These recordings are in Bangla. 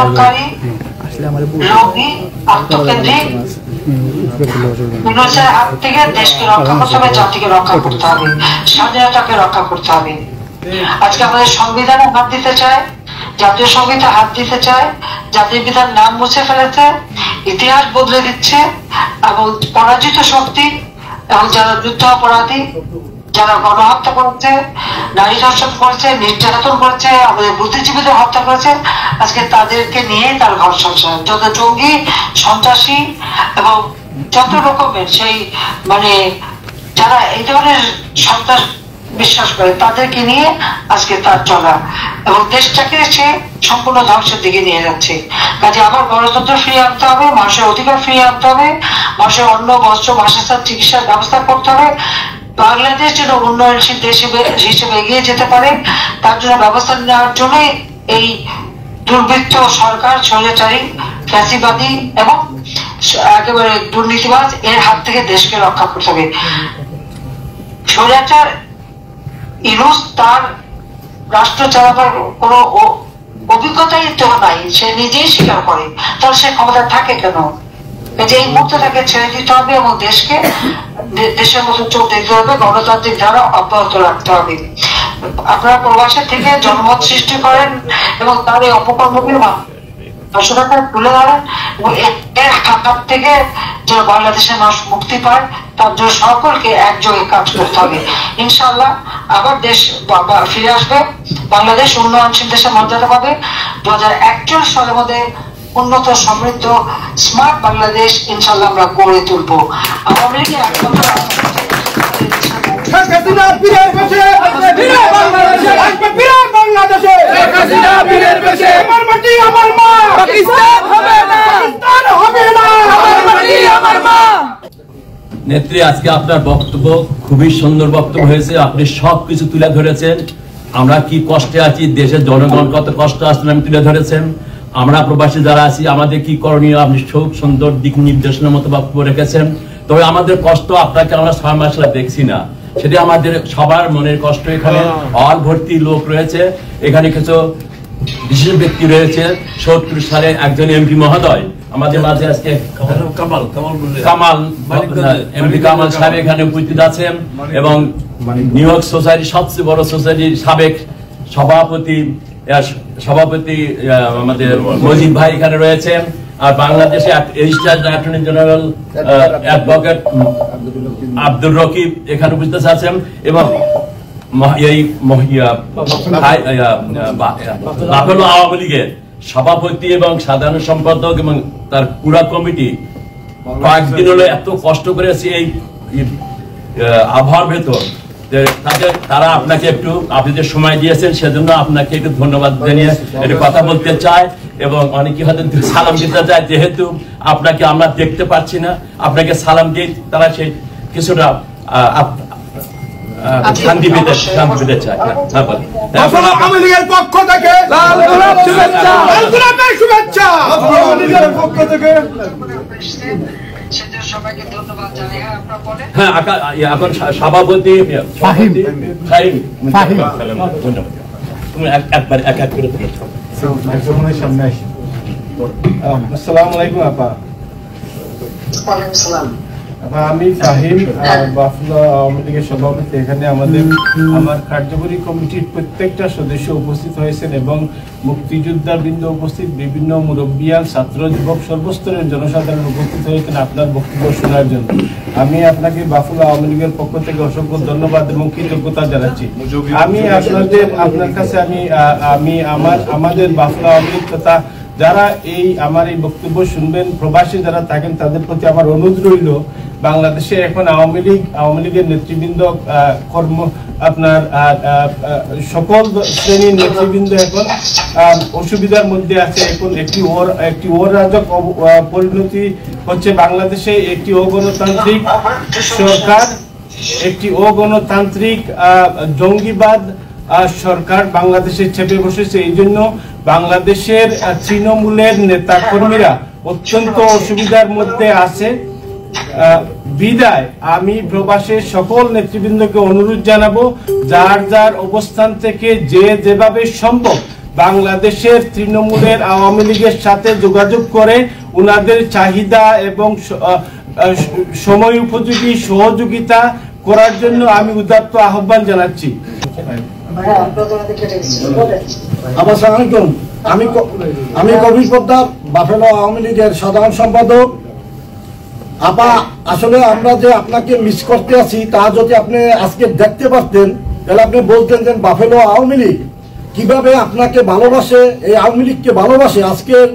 আন্দোলনকারী রোগী আত্মকেন্দ্রিক বিনাশের হাত থেকে দেশকে রক্ষা করতে হবে, জাতিকে রক্ষা করতে হবে, স্বাধীনতাকে রক্ষা করতে হবে। আজকে আমাদের সংবিধানে হাত দিতে চায়, জাতীয় সংগীতে হাত দিতে চায়, জাতীয় বিধান নাম মুছে ফেলেছে, ইতিহাস বদলে দিচ্ছে, এবং পরাজিত শক্তি এবং যারা যুদ্ধ অপরাধী, যারা গণহত্যা করেছে, নারী ধর্ষণ করেছে, নির্যাতন করেছে, আমাদের বুদ্ধিজীবীদের হত্যা করেছে, আজকে তাদেরকে নিয়ে তার ঘর সংসার, যত জঙ্গি সন্ত্রাসী এবং যত রকমের সেই মানে যারা এই ধরনের সন্ত্রাস বিশ্বাস করে তাদেরকে নিয়ে আজকে তার চলা, এবং দেশটাকে সে সম্পূর্ণ ধ্বংসের দিকে নিয়ে যাচ্ছে। কাজে আবার গণতন্ত্র ফিরিয়ে আনতে হবে, মানুষের অধিকার ফিরিয়ে আনতে হবে, মানুষের অন্ন বস্ত্র বাসস্থান চিকিৎসার ব্যবস্থা করতে হবে। বাংলাদেশ যেন উন্নয়নশীল দেশ হিসেবে এগিয়ে যেতে পারে, তার জন্য ব্যবস্থা নেওয়ার জন্য এই দুর্বৃত্ত সরকার, স্বৈরাচারী, ফ্যাসিবাদী এবং একেবারে দুর্নীতিবাজ এর হাত থেকে দেশকে রক্ষা করতে হবে। স্বৈরাচার ইউনূস তার রাষ্ট্র চালাবার কোনো অভিজ্ঞতাই তো নাই, সে নিজেই স্বীকার করে, তাহলে সে ক্ষমতা থাকে কেন? এই মুহূর্তে তাকে ছেড়ে দিতে হবে এবং দেশকে দেশের মতো চোখ দিতে হবে, গণতান্ত্রিক ধারা অব্যাহত রাখতে হবে। আপনারা প্রবাসের থেকে জনমত সৃষ্টি করেন এবং তার এই অপকর্মগুলো দর্শকতা তুলে ধরেন এবং এর হাত থেকে যেন বাংলাদেশের মানুষ মুক্তি পায়, তার জন্য সকলকে একযোগে কাজ করতে হবে। ইনশাআল্লাহ আবার দেশ ফিরে আসবে, বাংলাদেশ উন্নয়নশীল দেশের মর্যাদা পাবে। 2041 সালের মধ্যে উন্নত, সমৃদ্ধ, স্মার্ট বাংলাদেশ ইনশাআল্লাহ আমরা গড়ে তুলবো। আওয়ামী লীগের নেত্রী, আজকে আপনার বক্তব্য খুবই সুন্দর বক্তব্য হয়েছে। আপনি সবকিছু তুলে ধরেছেন। আমরা কি কষ্টে আছি, দেশের জনগণ কত কষ্ট আসছেন আমি তুলে ধরেছেন। আমরা প্রবাসী যারা আছি আমাদের কি করণীয় আপনি খুব সুন্দর দিক নির্দেশনার মতো বক্তব্য রেখেছেন। তবে আমাদের কষ্ট আপনাকে আমরা 6 মাস দেখছি না, সেটা আমাদের সবার মনের কষ্ট। এখানে অল ভর্তি লোক রয়েছে, এখানে কিছু বিশেষ ব্যক্তি রয়েছে। 70 সালে একজন এমপি মহোদয় আমাদের মাঝে আজকে কামাল এমপি কামাল সাহেব এখানে উপস্থিত আছেন, এবং নিউ ইয়র্ক সোসাইটি সবচেয়ে বড় সোসাইটির সাবেক সভাপতি আমাদের মজিদ ভাই এখানে রয়েছেন, আর বাংলাদেশে registrar attorney general advocate Abdur Rakib এখানে উপস্থিত আছেন, এবং আওয়ামী লীগের সভাপতি এবং সাধারণ সম্পাদক এবং তার পুরা কমিটি কয়েকদিন হলো এত কষ্ট করেছে এই আবহাওয়ার ভেতর। তারা আপনাকে একটু আপনি যে সময় দিয়েছেন সেজন্য আপনাকে একটু ধন্যবাদ জানিয়ে একটু কথা বলতে চায়, এবং অনেকে হয়তো সালাম দিতে চায়। যেহেতু আপনাকে আমরা দেখতে পাচ্ছি না, আপনাকে সালাম দিয়ে তারা সেই কিছুটা শান্তি পেতে চায়। আওয়ামী লীগের পক্ষ থেকে হ্যাঁ, এখন সভাপতি তুমি একবার এক এক করে সামনে আসি। আসসালামু আলাইকুম আপা। আমি ফাহিম, বাফুলা আওয়ামী লীগের সভাপতি। এখানে আমার কার্যকরী কমিটির প্রত্যেকটা সদস্য উপস্থিত হয়েছেন এবং মুক্তিযোদ্ধা বৃন্দ উপস্থিত, বিভিন্ন মুরব্বিয়ান, ছাত্র, যুবক, সর্বস্তরের জনসাধারণ উপস্থিত হয়েছেন আপনার বক্তব্য শোনার জন্য। আমি আপনাকে বাফুলা আওয়ামী লীগের পক্ষ থেকে অসংখ্য ধন্যবাদ এবং কৃতজ্ঞতা জানাচ্ছি। আমি আপনার কাছে আমাদের বাফুলা আওয়ামী লীগ তথা যারা আমার এই বক্তব্য শুনবেন, প্রবাসী যারা থাকেন, তাদের প্রতি আমার অনুরোধ রইল, বাংলাদেশে এখন আওয়ামী লীগের নেতৃবৃন্দ আপনার সকল শ্রেণীর নেতৃবৃন্দ এখন অসুবিধার মধ্যে আছে। এখন একটি অরাজক পরিণতি হচ্ছে বাংলাদেশে, একটি অগণতান্ত্রিক সরকার, একটি অগণতান্ত্রিক জঙ্গিবাদ সরকার বাংলাদেশে চেপে বসেছে। এই জন্য বাংলাদেশের তৃণমূলের নেতা কর্মীরা অত্যন্ত অসুবিধার মধ্যে আছে। বিদায় আমি প্রবাসের সকল নেতৃবৃন্দকে অনুরোধ জানাবো, যার যার অবস্থান থেকে যে যেভাবে সম্ভব বাংলাদেশের তৃণমূলের আওয়ামী লীগের সাথে যোগাযোগ করে ওনাদের চাহিদা এবং সময় উপযোগী সহযোগিতা করার জন্য আমি উদাত্ত আহ্বান জানাচ্ছি। আমি কবির পোদ্দার, বাফেলো আওয়ামী লীগের সাধারণ সম্পাদক। আপা, আসলে আমরা যে আপনাকে মিস করতে আছি তা যদি আপনি আজকে দেখতে পারতেন তাহলে আপনি বলতেন যে বাফেলো আওয়ামী লীগ কিভাবে আপনাকে ভালোবাসে, এই আওয়ামী লীগকে ভালোবাসে। আজকের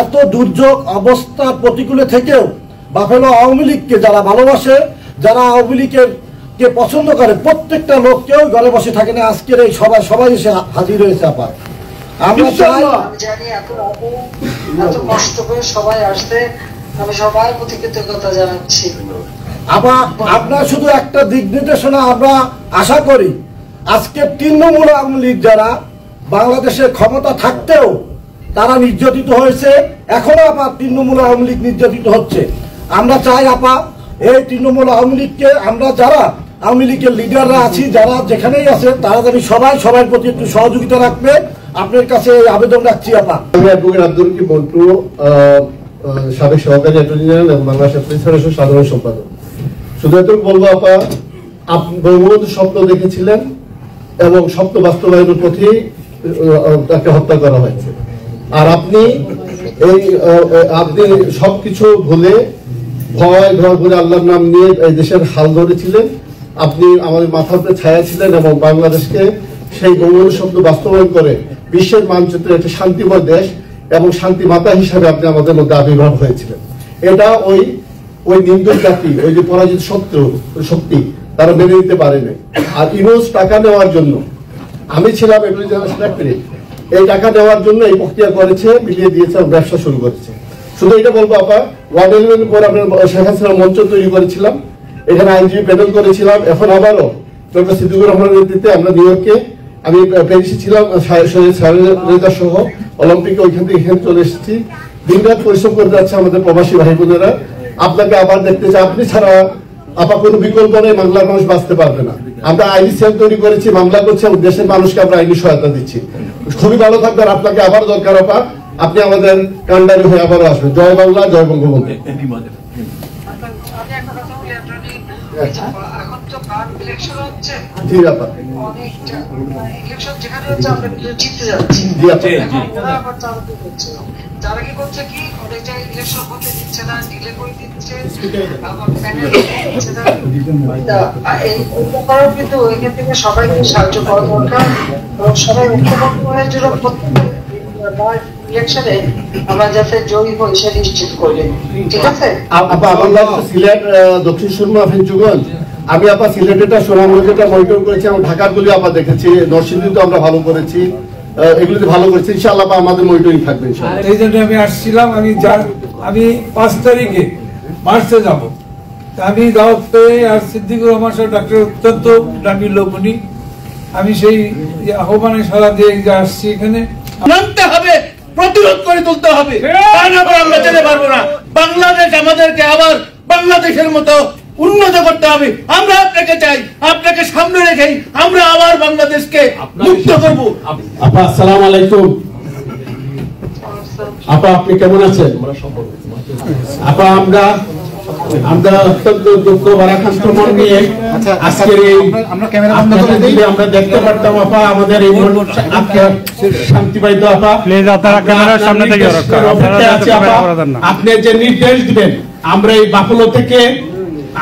এত দুর্যোগ অবস্থার প্রতিকূলে থেকেও বাফেলো আওয়ামী লীগকে যারা ভালোবাসে, যারা আওয়ামী লীগের কে পছন্দ করে, প্রত্যেকটা লোক কেউ ঘরে বসে থাকে না। আজকের এই সবাই এসে হাজির হয়েছে। আপা, আমরা চাই জানি এত কষ্ট করে সবাই আসতে, আমি সবাই প্রতি কৃতজ্ঞতা জানাচ্ছি। আপনার শুধু একটা দিক নির্দেশনা আমরা আশা করি। আজকে তৃণমূল আওয়ামী লীগ যারা বাংলাদেশের ক্ষমতা থাকতেও তারা নির্যাতিত হয়েছে, এখনো আপা তৃণমূল আওয়ামী লীগ নির্যাতিত হচ্ছে। আমরা চাই আপা, এই তৃণমূল আওয়ামী লীগকে আমরা যারা আওয়ামী লীগের লিডাররা আছি, যারা যেখানেই আছে, তারা যদি সবার প্রতি একটু সহযোগিতা রাখবে, আপনার কাছে এই আবেদন রাখছি। আপা, আমি অ্যাডভোকেট আব্দুল কি মন্টু, সাবেক সহকারী অ্যাটর্নি জেনারেল এবং বাংলাদেশ ফেডারেশন সাধারণ সম্পাদক। শুধু এটুকু বলবো আপা, আপনি বঙ্গবন্ধু স্বপ্ন দেখেছিলেন এবং স্বপ্ন বাস্তবায়নের পথে তাকে হত্যা করা হয়েছে। আর আপনি সবকিছু ভুলে ভয় ঘর ঘুরে আল্লাহর নাম নিয়ে এই দেশের হাল ধরেছিলেন। আপনি আমাদের মাথার উপরে ছায়া ছিলেন এবং বাংলাদেশকে সেই বঙ্গবন্ধু স্বপ্ন বাস্তবায়ন করে বিশ্বের মানচিত্রে একটি শান্তিময় দেশ এবং শান্তি মাতা হিসাবে আপনি আমাদের মধ্যে আবির্ভাব হয়েছিলেন। এটা ওই নিন্দুক জাতি, ওই যে পরাজিত শক্তি, তারা মেনে নিতে পারেনি। আর ইউনুস টাকা নেওয়ার জন্য, আমি ছিলাম এই টাকা নেওয়ার জন্য এই প্রক্রিয়া করেছে, মিলিয়ে দিয়েছে, ব্যবসা শুরু করেছে। শুধু এটা বলবো আপা, 111 পর আপনার শেখ হাসিনা মঞ্চ তৈরি করেছিলাম, এখানে আইনজীবী প্যানেল করেছিলাম। এখন আবারও ডক্টর সিদ্দিকুর রহমানের নেতৃত্বে আমরা নিউ ইয়র্কে, আমি প্যারিসে ছিলাম সহ অলিম্পিকে, ওইখান থেকে এখানে চলে এসেছি। দিনরাত পরিশ্রম করে যাচ্ছে আমাদের প্রবাসী ভাই বোনেরা। আপনাকে আবার দেখতে চাই, আপনি ছাড়া আপা কোনো বিকল্প নেই, বাংলার মানুষ বাঁচতে পারবে না। আমরা আইনি সেল তৈরি করেছি, মামলা করছি এবং দেশের মানুষকে আমরা আইনি সহায়তা দিচ্ছি। খুবই ভালো থাকবেন, আপনাকে আবার দরকার আপা, আপনি আমাদের কান্ডারি হয়ে আবারও আসবেন। জয় বাংলা, জয় বঙ্গবন্ধু। এখন তো ইলেকশন হচ্ছে, ঠিক আপা, অনেকটা ইলেকশন যেখানে হচ্ছে আমরা জিততে যাচ্ছি। তারা কি করছে, কি অনেক জায়গায় ইলেকশন হতে দিচ্ছে না, ডিলে করে দিচ্ছে, আবার প্যানেল দিচ্ছে না। এই উপকরণ কিন্তু ওইখান থেকে সবাইকে সাহায্য করা দরকার এবং সবাই ঐক্যবদ্ধের জন্য ইলেকশনে আমরা যাতে জয়ী হই সে নিশ্চিত করবে। ঠিক আছে আপা, আমার সিলেট দক্ষিণ সুরমা ফেঞ্চুগঞ্জ, আমি আপা সিলেটেটা সোনামুড়িটা মনিটর করেছি এবং ঢাকার গুলি আপা দেখেছি, নরসিংদীতে আমরা ভালো করেছি, এগুলোতে ভালো করেছি। ইনশাআল্লাহ আমাদের মনিটরিং থাকবে। এই জন্য আমি আসছিলাম। আমি 5 তারিখে মার্চে যাব। আমি দাওয়াত পেয়ে আর সিদ্দিকুর রহমান সাহেব ডাক্তার অত্যন্ত দামি লোকনি, আমি সেই আহ্বানে সাড়া দিয়ে আসছি। এখানে নামতে হবে, প্রতিরোধ করে তুলতে হবে, তা না করে আমরা যেতে পারবো না। বাংলাদেশ আমাদেরকে আবার বাংলাদেশের মতো উন্নত করতে হবে। আমরা আপনাকে চাই, আপনাকে সামনে রেখেই আমরা আবার বাংলাদেশকে মুক্ত করবো। আপা, আসসালামু আলাইকুম। আপা, আপনি কেমন আছেন? আপা, আমরা অত্যন্ত দুঃখ ভারাক্রান্ত মন নিয়ে আজকের এই আমরা দেখতে পারতাম আপা, আমাদের এই শান্তি পাইতো আপা। আপনি যে নির্দেশ দিবেন, আমরা এই বাফেলো থেকে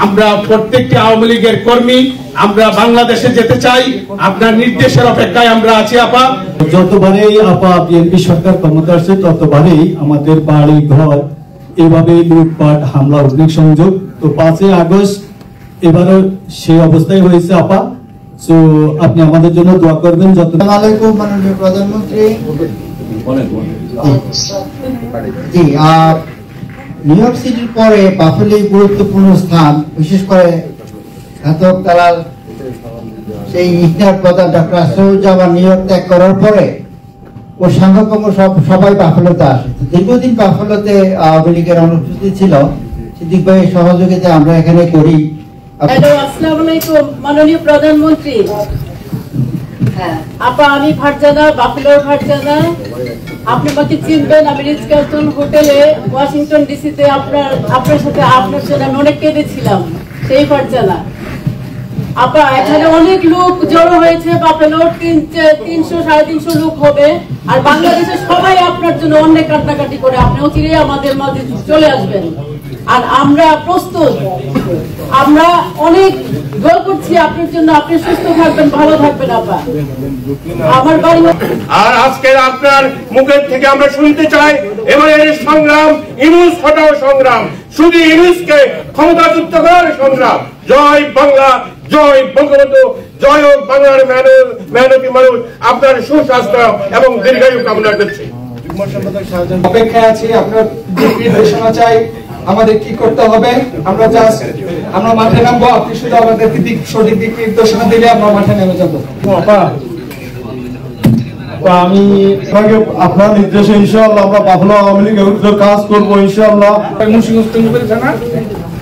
আমরা প্রত্যেকটি আওয়ামী লীগের কর্মী আমরা বাংলাদেশে যেতে চাই, আপনার নির্দেশের অপেক্ষায় আমরা আছি আপা। যতবারেই আপা বিএনপি সরকার ক্ষমতা আসছে ততবারেই আমাদের বাড়ি ঘর এভাবে লুটপাট, হামলা, অগ্নিসংযোগ। তো 5 আগস্ট এবারও সেই অবস্থায় হয়েছে আপা। তো আপনি আমাদের জন্য দোয়া করবেন। আসসালামু আলাইকুম মাননীয় প্রধানমন্ত্রী। জি, নিউ ইয়র্ক সিটির পরে বাফেলো গুরুত্বপূর্ণ স্থান, বিশেষ করে ঘাতক তালাল সেই ইতিহাস প্রধান ডক্টর আসরুজ্জামান নিউ ইয়র্ক ত্যাগ করার পরে ও সাংবাদিক সবাই বাফেলোতে আসে। দীর্ঘদিন বাফেলোতে আওয়ামী লীগের অনুপস্থিতি ছিল। সিদ্দিক ভাইয়ের সহযোগিতা আমরা এখানে করি। হ্যালো, আসসালামু আলাইকুম মাননীয় প্রধানমন্ত্রী। আপা আমি ফারজানা, বাফেলোর ফারজানা। আপনি আমাকে চিনবেন, আমি রিচ কার্লটন হোটেলে ওয়াশিংটন ডিসিতে আপনার সাথে আপনার জন্য আমি অনেক কেঁদেছিলাম, সেই ফারজানা। আপা এখানে অনেক লোক জড়ো হয়েছে, বাফেলোর 300-350 লোক হবে, আর বাংলাদেশের সবাই আপনার জন্য অনেক কান্নাকাটি করে। আপনি অচিরেই আমাদের মাঝে চলে আসবেন, আর আমরা প্রস্তুত। আমরা অনেক দোয়া করছি আপনার জন্য। আপনি সুস্থ থাকবেন, ভালো থাকবেন আপা। আমার বাড়ি আর আজকে আপনার মুখের থেকে আমরা শুনতে চাই এবারের সংগ্রাম ইনুস হটাও সংগ্রাম, শুধু ইনুসকে ক্ষমতাচ্যুত করার সংগ্রাম। জয় বাংলা, জয় বঙ্গবন্ধু, জয় হোক বাংলার মেহনতি মানুষ। আপনার সুস্বাস্থ্য এবং দীর্ঘায়ু কামনা করছি। অপেক্ষায় আছি, আপনার নির্দেশনা চাই আমাদের কি করতে হবে। আমরা মাঠে নামবো, আপনি শুধু আমাদেরকে সঠিক দিক নির্দেশনা দিলে আমরা মাঠে নেমে যাবো। আমি আপনার নির্দেশে ইনশাআল্লাহ আমরা বাফেলো আওয়ামী লীগের কাজ করবো ইনশাআল্লাহ।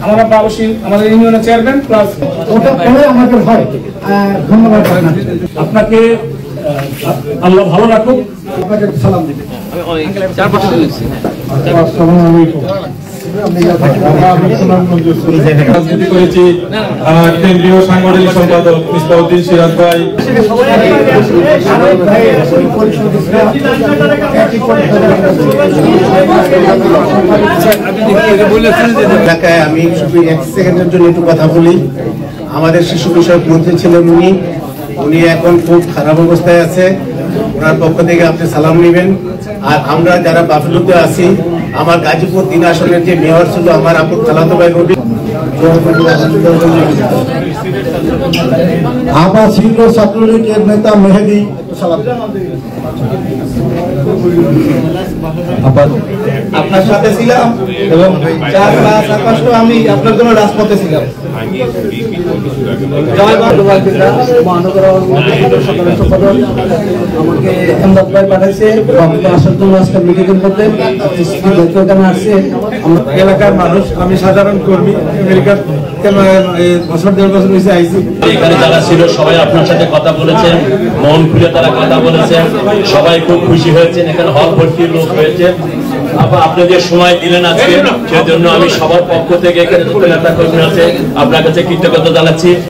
আমরা বাবুসিন আমাদের ইউনিয়নের চেয়ারম্যান প্লাস ওটা পরে আমাকে হয়। ধন্যবাদ আপনাকে, আল্লাহ ভালো রাখুক। আপনাকে সালাম দিবেন। রাজনীতি করেছি, কেন্দ্রীয় সাংগঠনিক সম্পাদক মিসবাউদ্দিন সিরাজ ভাই। এলাকায় আমি শুধু 1 সেকেন্ডের জন্য একটু কথা বলি। আমাদের শিশু বিষয়ক মন্ত্রী ছিলেন উনি এখন খুব খারাপ অবস্থায় আছে। ওনার পক্ষ থেকে আপনি সালাম নেবেন। আর আমরা যারা বাফেলোতে আছি, আমার গাজীপুর 3 আসনের যে মেয়র ছিল আমার আপুর খালাতো ভাই রবি, আমার সিনিয়র ছাত্রলীগের নেতা মেহেদি, আপনার সাথে ছিলাম এবং 4-5 আমি আপনার জন্য রাজপথে ছিলাম। আমাকে এমদাদ ভাই পাঠাইছে আসার জন্য, আজকে মিটিং করতে আসছে। এলাকার মানুষ, আমি সাধারণ কর্মী, আমেরিকার বছর 1.5 বছর হয়েছে আইসি। এখানে যারা ছিল সবাই আপনার সাথে কথা বলেছেন, মন খুলে তারা কথা বলেছেন, সবাই খুব খুশি হয়েছেন। এখানে হল ভর্তি লোক হয়েছে। আপনি যে সময় দিলেন আজকে, সেজন্য আমি সবার পক্ষ থেকে এখানে যত নেতা কর্মী আছে আপনার কাছে কৃতজ্ঞতা জানাচ্ছি।